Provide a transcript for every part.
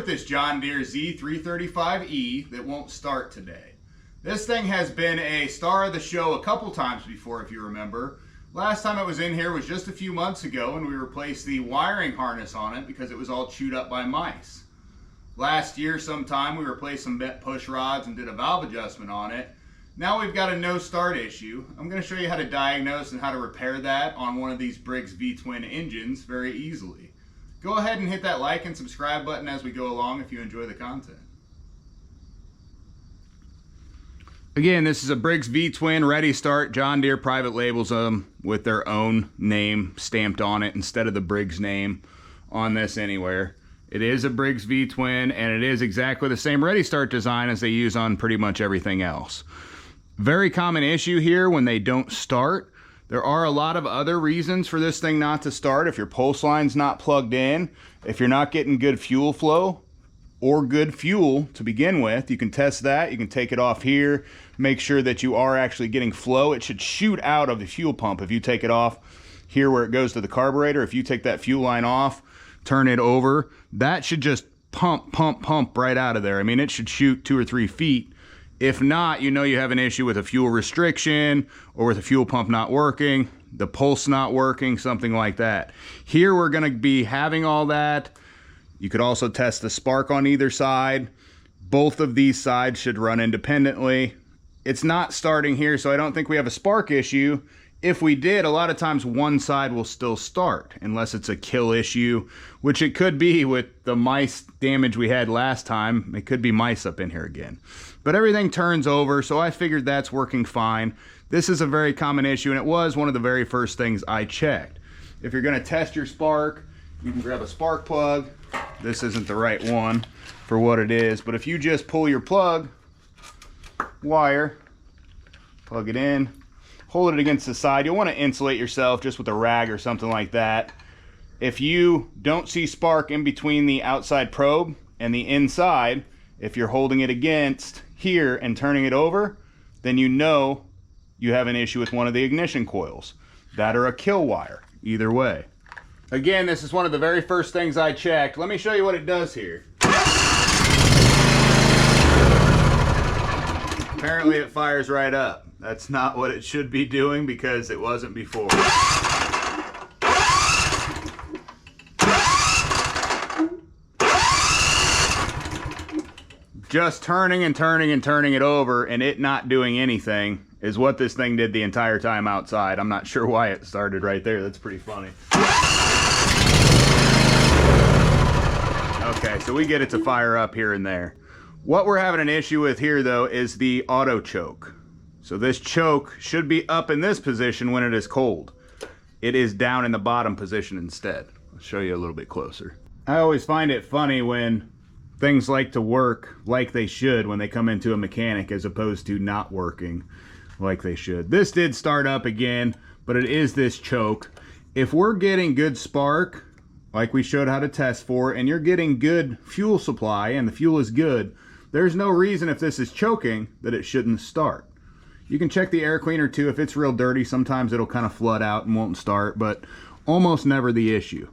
with this John Deere Z345E that won't start today. This thing has been a star of the show a couple times before, if you remember. Last time it was in here was just a few months ago, and we replaced the wiring harness on it because it was all chewed up by mice. Last year sometime we replaced some bent push rods and did a valve adjustment on it. Now we've got a no start issue. I'm going to show you how to diagnose and how to repair that on one of these Briggs V-twin engines very easily. Go ahead and hit that like and subscribe button as we go along if you enjoy the content. Again, this is a Briggs V-twin ready start. John Deere private labels them with their own name stamped on it instead of the Briggs name on this anywhere. It is a Briggs V-twin, and it is exactly the same ready start design as they use on pretty much everything else. Very common issue here when they don't start. There are a lot of other reasons for this thing not to start. If your pulse line's not plugged in, if you're not getting good fuel flow or good fuel to begin with, you can test that. You can take it off here, make sure that you are actually getting flow. It should shoot out of the fuel pump. If you take it off here where it goes to the carburetor, if you take that fuel line off, turn it over, that should just pump right out of there. I mean, it should shoot 2 or 3 feet. If not, you know you have an issue with a fuel restriction or with a fuel pump not working, the pulse not working, something like that. Here we're going to be having all that. You could also test the spark on either side. Both of these sides should run independently. It's not starting here, so I don't think we have a spark issue. If we did, a lot of times one side will still start, unless it's a kill issue, which it could be with the mice damage we had last time. It could be mice up in here again. But everything turns over, so I figured that's working fine. This is a very common issue, and it was one of the very first things I checked. If you're gonna test your spark, you can grab a spark plug. This isn't the right one for what it is, but if you just pull your plug wire, plug it in, hold it against the side. You'll want to insulate yourself just with a rag or something like that. If you don't see spark in between the outside probe and the inside, if you're holding it against here and turning it over, then you know you have an issue with one of the ignition coils. That or a kill wire, either way. Again, this is one of the very first things I checked. Let me show you what it does here. Apparently it fires right up. That's not what it should be doing because it wasn't before. Just turning and turning and turning it over and it not doing anything is what this thing did the entire time outside. I'm not sure why it started right there. That's pretty funny. Okay, so we get it to fire up here and there. What we're having an issue with here though is the auto choke. So this choke should be up in this position when it is cold. It is down in the bottom position instead. I'll show you a little bit closer. I always find it funny when things like to work like they should when they come into a mechanic as opposed to not working like they should. This did start up again, but it is this choke. If we're getting good spark, like we showed how to test for, and you're getting good fuel supply and the fuel is good, there's no reason if this is choking that it shouldn't start. You can check the air cleaner too. If it's real dirty, sometimes it'll kind of flood out and won't start, but almost never the issue.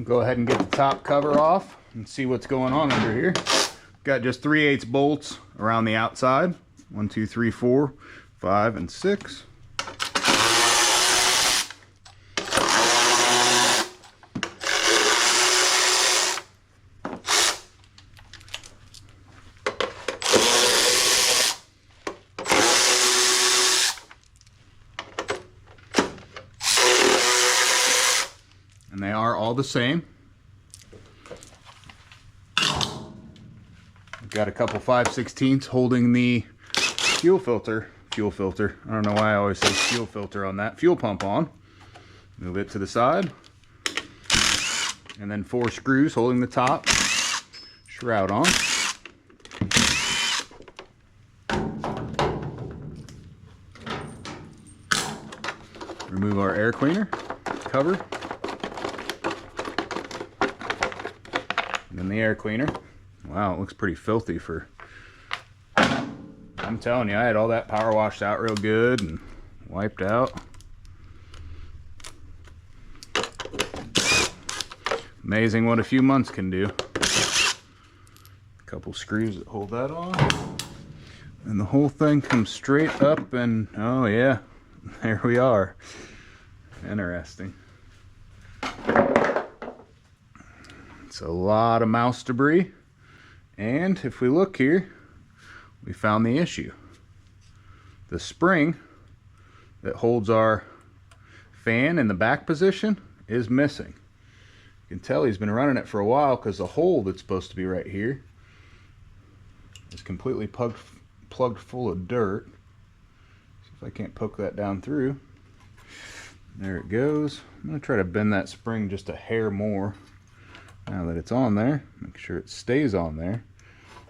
Go ahead and get the top cover off and see what's going on under here. Got just 3/8 bolts around the outside. 1, 2, 3, 4, 5, and 6. And they are all the same. I've got a couple 5/16 holding the fuel filter. I don't know why I always say fuel filter on that. Fuel pump on. Move it to the side. And then 4 screws holding the top shroud on. Remove our air cleaner cover. And then the air cleaner. Wow, it looks pretty filthy for... I'm telling you, I had all that power washed out real good and wiped out. Amazing what a few months can do. A couple screws that hold that on. And the whole thing comes straight up and, oh yeah, there we are. Interesting. It's a lot of mouse debris. And if we look here, we found the issue. The spring that holds our fan in the back position is missing. You can tell he's been running it for a while because the hole that's supposed to be right here is completely plugged full of dirt. See if I can't poke that down through. There it goes. I'm going to try to bend that spring just a hair more now that it's on there. Make sure it stays on there.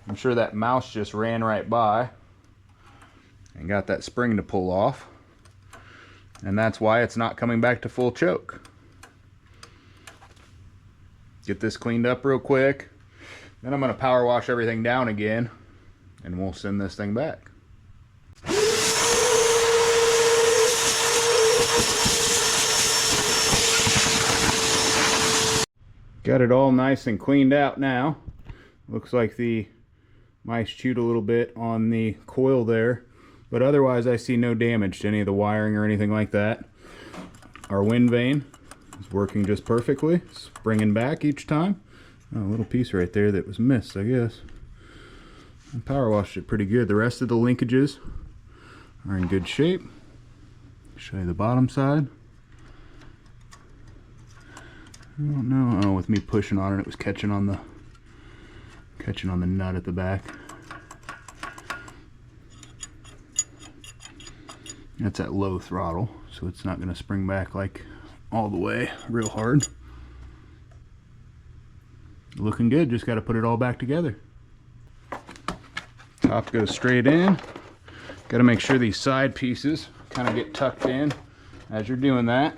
I'm sure that mouse just ran right by and got that spring to pull off, and that's why it's not coming back to full choke. Get this cleaned up real quick, then I'm going to power wash everything down again and we'll send this thing back. Got it all nice and cleaned out now. Looks like the mice chewed a little bit on the coil there, but otherwise I see no damage to any of the wiring or anything like that. Our wind vane is working just perfectly, springing back each time. Oh, a little piece right there that was missed, I guess. I power washed it pretty good. The rest of the linkages are in good shape. Show you the bottom side. I don't know. Oh, with me pushing on it, it was catching on the nut at the back. That's at low throttle, so it's not going to spring back like all the way real hard. Looking good, just got to put it all back together. Top goes straight in. Got to make sure these side pieces kind of get tucked in as you're doing that.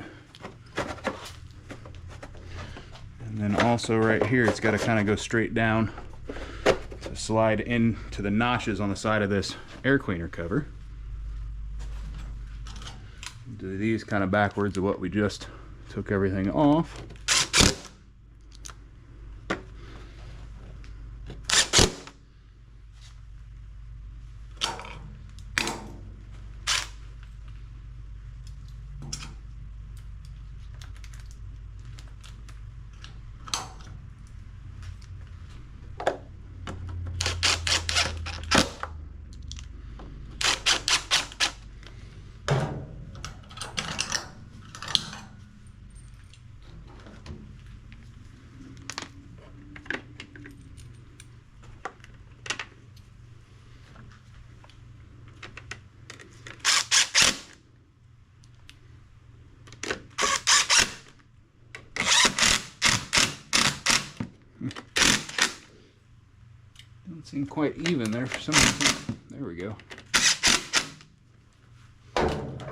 And then also right here, it's got to kind of go straight down to slide into the notches on the side of this air cleaner cover. Do these kind of backwards of what we just took everything off. Doesn't seem quite even there for some reason. There we go.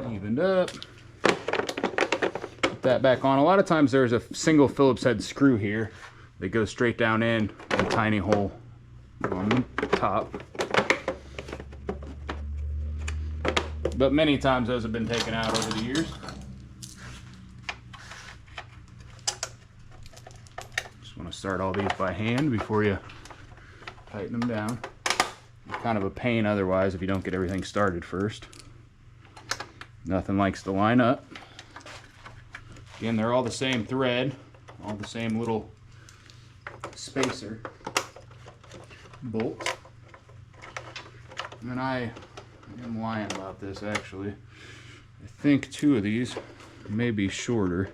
Evened up. Put that back on. A lot of times there's a single Phillips head screw here that goes straight down in a tiny hole on the top. But many times those have been taken out over the years. Just want to start all these by hand before you tighten them down. It's kind of a pain otherwise if you don't get everything started first. Nothing likes to line up. Again, they're all the same thread, all the same little spacer bolt. And I am lying about this actually. I think two of these may be shorter,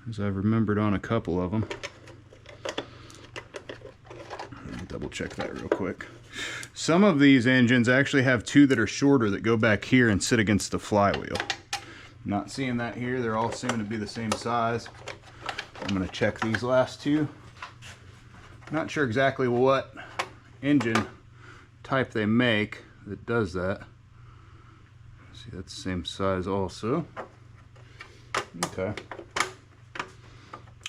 as I've remembered on a couple of them. Let me double check that real quick. Some of these engines actually have two that are shorter that go back here and sit against the flywheel. Not seeing that here. They're all seeming to be the same size. I'm going to check these last two. Not sure exactly what engine type they make that does that. See, that's the same size also. Okay.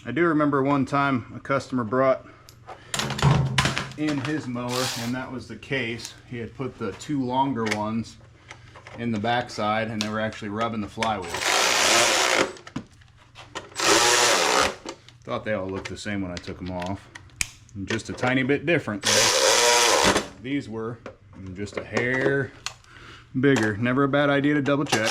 I do remember one time a customer brought in his mower, and that was the case. He had put the two longer ones in the backside, and they were actually rubbing the flywheel. Thought they all looked the same when I took them off. Just a tiny bit different. These were just a hair bigger. Never a bad idea to double check.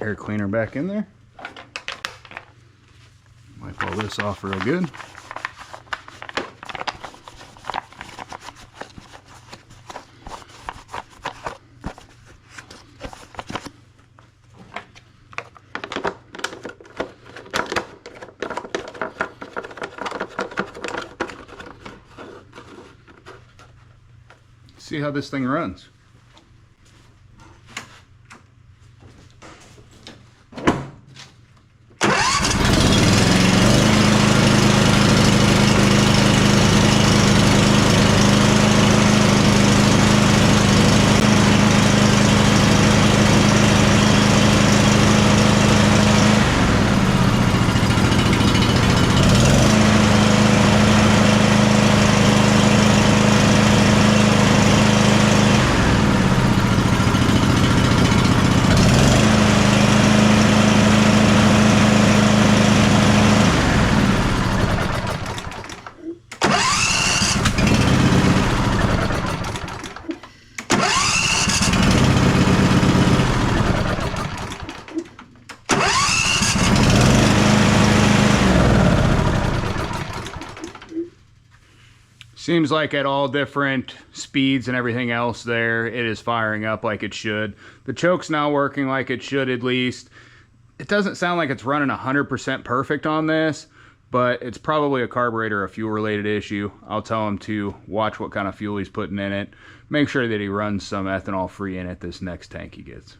Air cleaner back in there. Wipe all this off real good. See how this thing runs. Seems like at all different speeds and everything else there, it is firing up like it should. The choke's now working like it should at least. It doesn't sound like it's running 100% perfect on this, but it's probably a carburetor or fuel related issue. I'll tell him to watch what kind of fuel he's putting in it. Make sure that he runs some ethanol free in it this next tank he gets.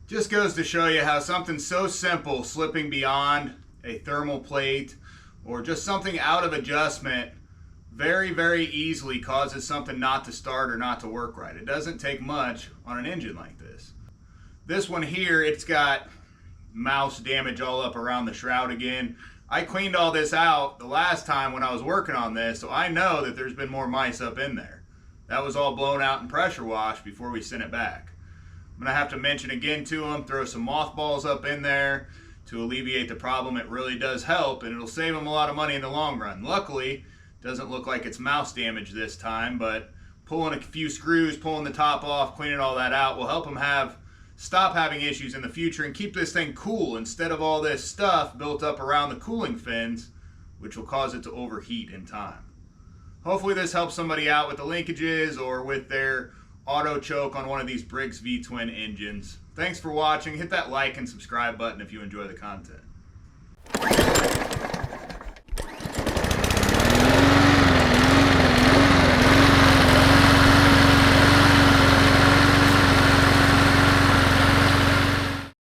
Just goes to show you how something so simple, slipping beyond a thermal plate or just something out of adjustment, very, very easily causes something not to start or not to work right. It doesn't take much on an engine like this. This one here, it's got mouse damage all up around the shroud again. I cleaned all this out the last time when I was working on this, so I know that there's been more mice up in there. That was all blown out and pressure washed before we sent it back. I'm gonna have to mention again to them, throw some mothballs up in there to alleviate the problem. It really does help, and it'll save them a lot of money in the long run. Luckily, doesn't look like it's mouse damage this time, but pulling a few screws, pulling the top off, cleaning all that out will help them stop having issues in the future and keep this thing cool instead of all this stuff built up around the cooling fins, which will cause it to overheat in time. Hopefully this helps somebody out with the linkages or with their auto choke on one of these Briggs V-twin engines. Thanks for watching. Hit that like and subscribe button if you enjoy the content.